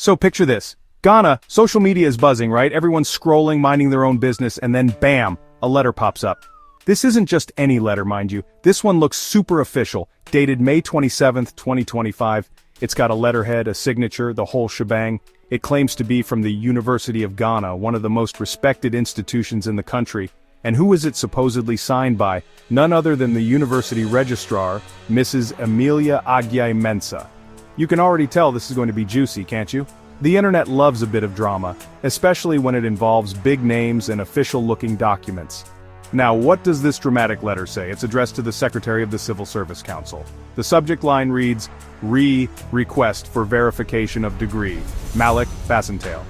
So picture this. Ghana, social media is buzzing, right? Everyone's scrolling, minding their own business, and then bam, a letter pops up. This isn't just any letter, mind you. This one looks super official, dated May 27th, 2025. It's got a letterhead, a signature, the whole shebang. It claims to be from the University of Ghana, one of the most respected institutions in the country. And who is it supposedly signed by? None other than the university registrar, Mrs. Emilia Agyai-Mensah. You can already tell this is going to be juicy, can't you? The internet loves a bit of drama, especially when it involves big names and official-looking documents. Now, what does this dramatic letter say? It's addressed to the Secretary of the Civil Service Council. The subject line reads, Request for verification of degree, Malik Basintale.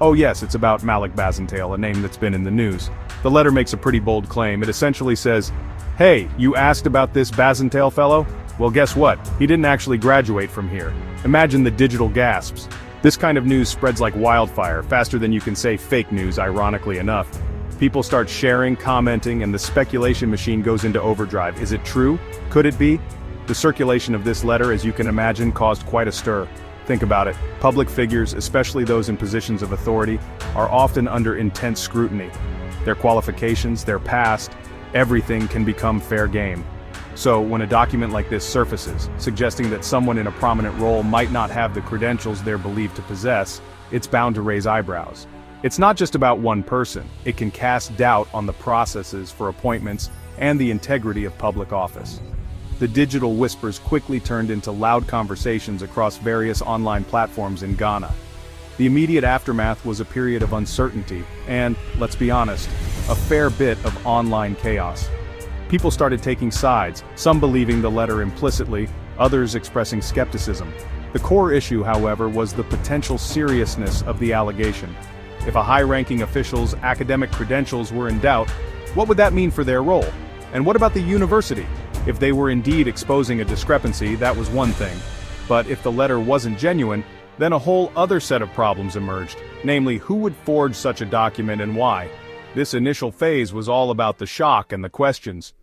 Oh yes, it's about Malik Basintale, a name that's been in the news. The letter makes a pretty bold claim. It essentially says, hey, you asked about this Basintale fellow? Well, guess what? He didn't actually graduate from here. Imagine the digital gasps. This kind of news spreads like wildfire, faster than you can say fake news, ironically enough. People start sharing, commenting, and the speculation machine goes into overdrive. Is it true? Could it be? The circulation of this letter, as you can imagine, caused quite a stir. Think about it. Public figures, especially those in positions of authority, are often under intense scrutiny. Their qualifications, their past, everything can become fair game. So, when a document like this surfaces, suggesting that someone in a prominent role might not have the credentials they're believed to possess, it's bound to raise eyebrows. It's not just about one person. It can cast doubt on the processes for appointments and the integrity of public office. The digital whispers quickly turned into loud conversations across various online platforms in Ghana. The immediate aftermath was a period of uncertainty and, let's be honest, a fair bit of online chaos. People started taking sides, some believing the letter implicitly, others expressing skepticism. The core issue, however, was the potential seriousness of the allegation. If a high-ranking official's academic credentials were in doubt, what would that mean for their role? And what about the university? If they were indeed exposing a discrepancy, that was one thing. But if the letter wasn't genuine, then a whole other set of problems emerged. Namely, who would forge such a document and why? This initial phase was all about the shock and the questions.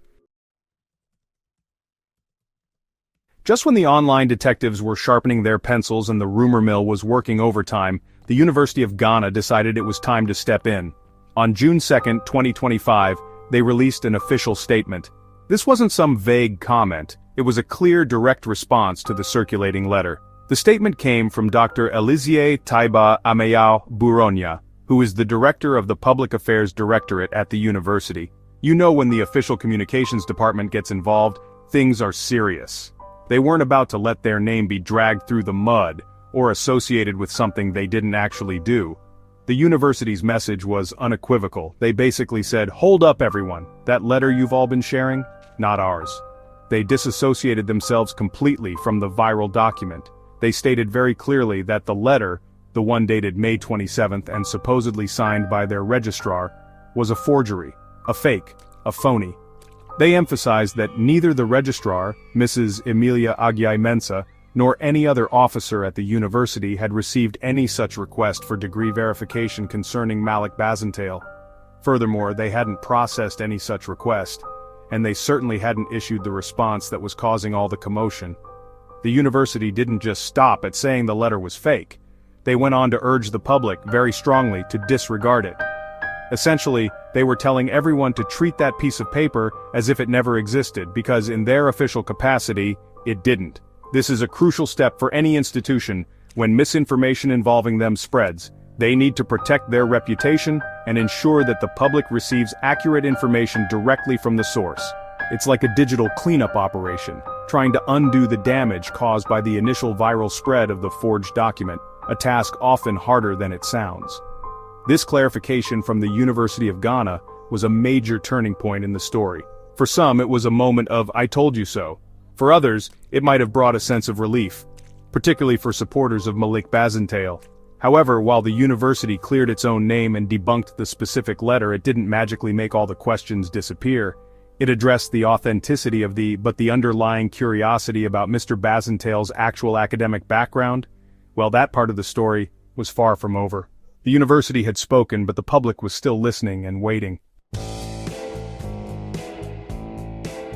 Just when the online detectives were sharpening their pencils and the rumor mill was working overtime, the University of Ghana decided it was time to step in. On June 2, 2025, they released an official statement. This wasn't some vague comment, it was a clear, direct response to the circulating letter. The statement came from Dr. Elizie Taiba Amayao Buronya, who is the director of the Public Affairs Directorate at the university. You know, when the official communications department gets involved, things are serious. They weren't about to let their name be dragged through the mud, or associated with something they didn't actually do. The university's message was unequivocal. They basically said, hold up everyone, that letter you've all been sharing? Not ours. They disassociated themselves completely from the viral document. They stated very clearly that the letter, the one dated May 27th and supposedly signed by their registrar, was a forgery, a fake, a phony. They emphasized that neither the registrar, Mrs. Emilia Agyai-Mensah, nor any other officer at the university had received any such request for degree verification concerning Malik Basintale. Furthermore, they hadn't processed any such request, and they certainly hadn't issued the response that was causing all the commotion. The university didn't just stop at saying the letter was fake. They went on to urge the public very strongly to disregard it. Essentially, they were telling everyone to treat that piece of paper as if it never existed because in their official capacity, it didn't. This is a crucial step for any institution. When misinformation involving them spreads, they need to protect their reputation and ensure that the public receives accurate information directly from the source. It's like a digital cleanup operation, trying to undo the damage caused by the initial viral spread of the forged document, a task often harder than it sounds. This clarification from the University of Ghana was a major turning point in the story. For some, it was a moment of "I told you so." For others, it might have brought a sense of relief, particularly for supporters of Malik Basintale. However, while the university cleared its own name and debunked the specific letter, it didn't magically make all the questions disappear. It addressed the authenticity of the underlying curiosity about Mr. Basintale's actual academic background. Well, that part of the story was far from over. The university had spoken, but the public was still listening and waiting.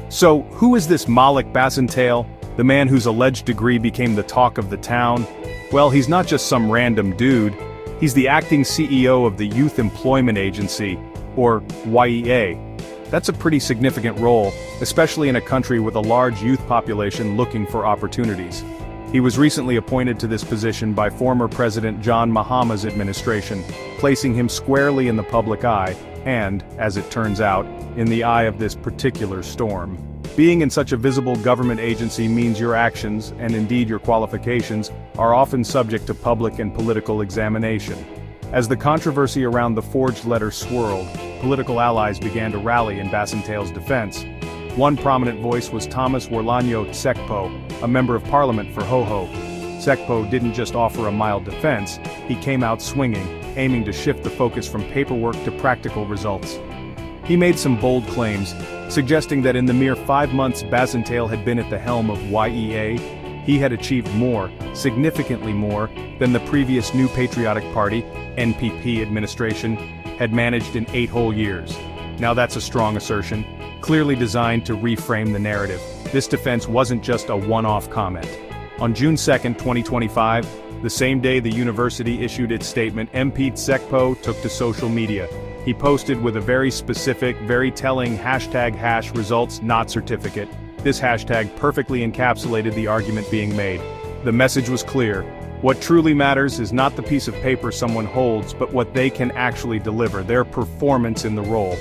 So, who is this Malik Basintale, the man whose alleged degree became the talk of the town? Well, he's not just some random dude, he's the acting CEO of the Youth Employment Agency, or YEA. That's a pretty significant role, especially in a country with a large youth population looking for opportunities. He was recently appointed to this position by former President John Mahama's administration, placing him squarely in the public eye, and, as it turns out, in the eye of this particular storm. Being in such a visible government agency means your actions, and indeed your qualifications, are often subject to public and political examination. As the controversy around the forged letter swirled, political allies began to rally in Basintale's defense. One prominent voice was Thomas Warlanyo Tsekpo, a member of parliament for Hoho. Tsekpo didn't just offer a mild defense, he came out swinging, aiming to shift the focus from paperwork to practical results. He made some bold claims, suggesting that in the mere 5 months Basintale had been at the helm of YEA, he had achieved more, significantly more, than the previous New Patriotic Party, NPP administration, had managed in 8 whole years. Now that's a strong assertion, clearly designed to reframe the narrative. This defense wasn't just a one-off comment. On June 2, 2025, the same day the university issued its statement, MP Tsekpo took to social media. He posted with a very specific, very telling hashtag #results not certificate. This hashtag perfectly encapsulated the argument being made. The message was clear. What truly matters is not the piece of paper someone holds, but what they can actually deliver, their performance in the role.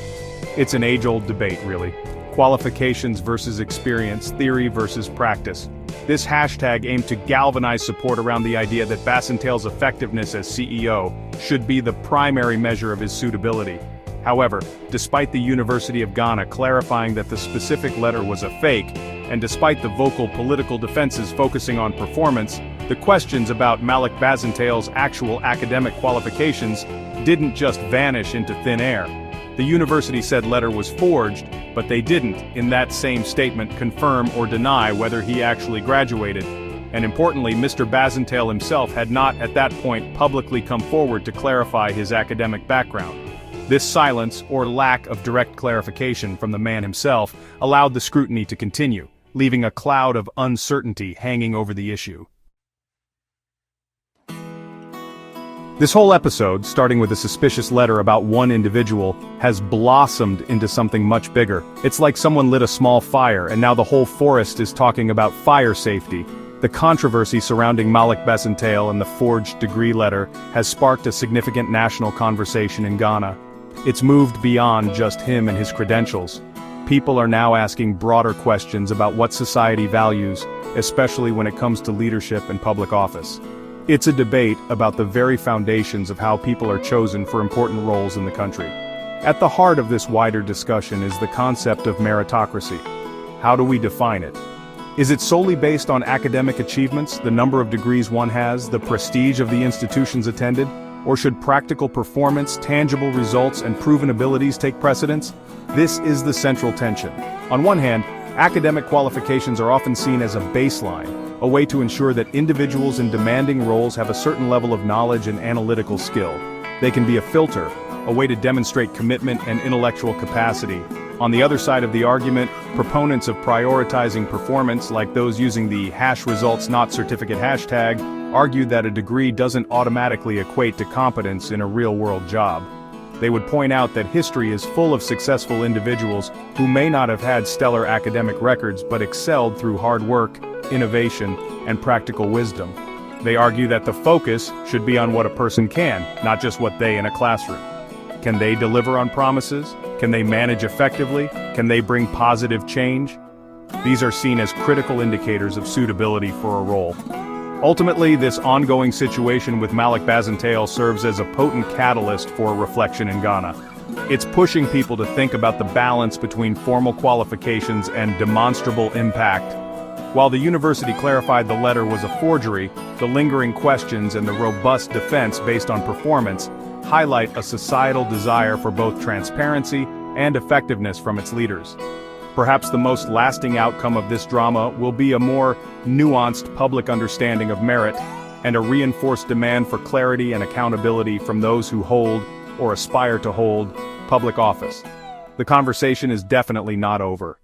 It's an age-old debate, really. Qualifications versus experience, theory versus practice. This hashtag aimed to galvanize support around the idea that Basintale's effectiveness as CEO should be the primary measure of his suitability. However, despite the University of Ghana clarifying that the specific letter was a fake, and despite the vocal political defenses focusing on performance, the questions about Malik Basintale's actual academic qualifications didn't just vanish into thin air. The university said letter was forged, but they didn't, in that same statement, confirm or deny whether he actually graduated. And importantly, Mr. Basintale himself had not at that point publicly come forward to clarify his academic background. This silence, or lack of direct clarification from the man himself, allowed the scrutiny to continue, leaving a cloud of uncertainty hanging over the issue. This whole episode, starting with a suspicious letter about one individual, has blossomed into something much bigger. It's like someone lit a small fire and now the whole forest is talking about fire safety. The controversy surrounding Malik Basintale and the forged degree letter has sparked a significant national conversation in Ghana. It's moved beyond just him and his credentials. People are now asking broader questions about what society values, especially when it comes to leadership and public office. It's a debate about the very foundations of how people are chosen for important roles in the country. At the heart of this wider discussion is the concept of meritocracy. How do we define it? Is it solely based on academic achievements, the number of degrees one has, the prestige of the institutions attended? Or should practical performance, tangible results, and proven abilities take precedence? This is the central tension. On one hand, academic qualifications are often seen as a baseline, a way to ensure that individuals in demanding roles have a certain level of knowledge and analytical skill. They can be a filter, a way to demonstrate commitment and intellectual capacity. On the other side of the argument, proponents of prioritizing performance, like those using the #results not certificate hashtag, argue that a degree doesn't automatically equate to competence in a real-world job. They would point out that history is full of successful individuals who may not have had stellar academic records but excelled through hard work, innovation, and practical wisdom. They argue that the focus should be on what a person can, not just what they in a classroom. Can they deliver on promises? Can they manage effectively? Can they bring positive change? These are seen as critical indicators of suitability for a role. Ultimately, this ongoing situation with Malik Basintale serves as a potent catalyst for reflection in Ghana. It's pushing people to think about the balance between formal qualifications and demonstrable impact. While the university clarified the letter was a forgery, the lingering questions and the robust defense based on performance highlight a societal desire for both transparency and effectiveness from its leaders. Perhaps the most lasting outcome of this drama will be a more nuanced public understanding of merit and a reinforced demand for clarity and accountability from those who hold, or aspire to hold, public office. The conversation is definitely not over.